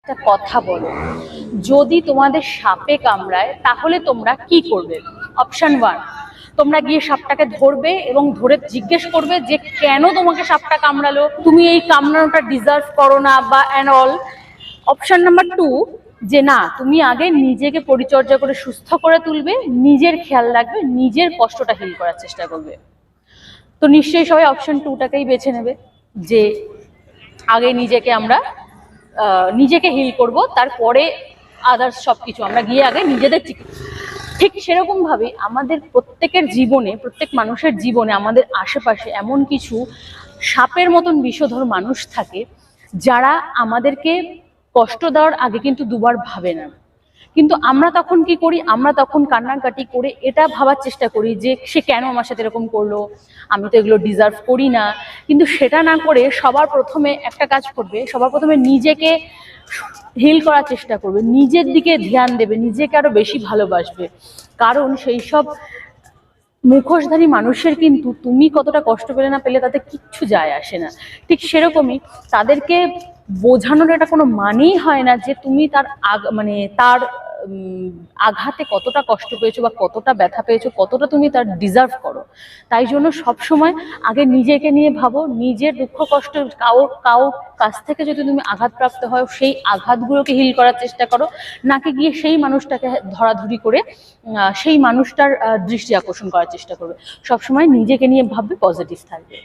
একটা কথা বলো, যদি তোমাদের সাপে কামড়ায় তাহলে তোমরা কি করবে? অপশন 1, তোমরা গিয়ে সাপটাকে ধরবে এবং ধরে জিজ্ঞেস করবে যে কেন তোমাকে সাপটা কামড়ালো, তুমি এই কামড়ানোটা ডিজার্ভ করো না বা অ্যান্ড অল। অপশন নাম্বার 2, যে না, তুমি আগে নিজেকে পরিচর্যা করে সুস্থ করে তুলবে, নিজের খেয়াল রাখবে, নিজের কষ্টটা হিল করার চেষ্টা করবে। তো নিশ্চয়ই সবাই অপশন 2টাকেই বেছে নেবে, যে আগে নিজেকে হিল করব, তারপরে আদার্স সবকিছু আমরা গিয়ে আগে নিজেদের ঠিক সেরকম ভাবে আমাদের প্রত্যেকের জীবনে, প্রত্যেক মানুষের জীবনে আমাদের আশেপাশে এমন কিছু সাপের মতন বিষধর মানুষ থাকে যারা আমাদেরকে কষ্ট দেওয়ার আগে কিন্তু দুবার ভাবে না। কিন্তু আমরা তখন কি করি? আমরা তখন কান্নাকাটি করে এটা ভাবার চেষ্টা করি যে সে কেন আমার সাথে এরকম করলো, আমি তো এগুলো ডিজার্ভ করি না। কিন্তু সেটা না করে সবার প্রথমে একটা কাজ করবে, সবার প্রথমে নিজেকে হিল করার চেষ্টা করবে, নিজের দিকে ধ্যান দেবে, নিজেকে আরো বেশি ভালোবাসবে। কারণ সেই সব মুখোশধারী মানুষের কিন্তু তুমি কতটা কষ্ট পেলে না পেলে তাতে কিচ্ছু যায় আসে না। ঠিক সেরকমই তাদেরকে বোঝানোর এটা কোনো মানেই হয় না যে তুমি তার আঘাতে কতটা কষ্ট পেয়েছো বা কতটা ব্যথা পেয়েছো, কতটা তুমি তার ডিজার্ভ করো। তাই জন্য সবসময় আগে নিজেকে নিয়ে ভাবো, নিজের দুঃখ কষ্ট কারোর কাছ থেকে যদি তুমি আঘাতপ্রাপ্ত হয় সেই আঘাতগুলোকে হিল করার চেষ্টা করো, নাকি গিয়ে সেই মানুষটাকে ধরাধরি করে সেই মানুষটার দৃষ্টি আকর্ষণ করার চেষ্টা করবে। সবসময় নিজেকে নিয়ে ভাববে, পজিটিভ থাকবে।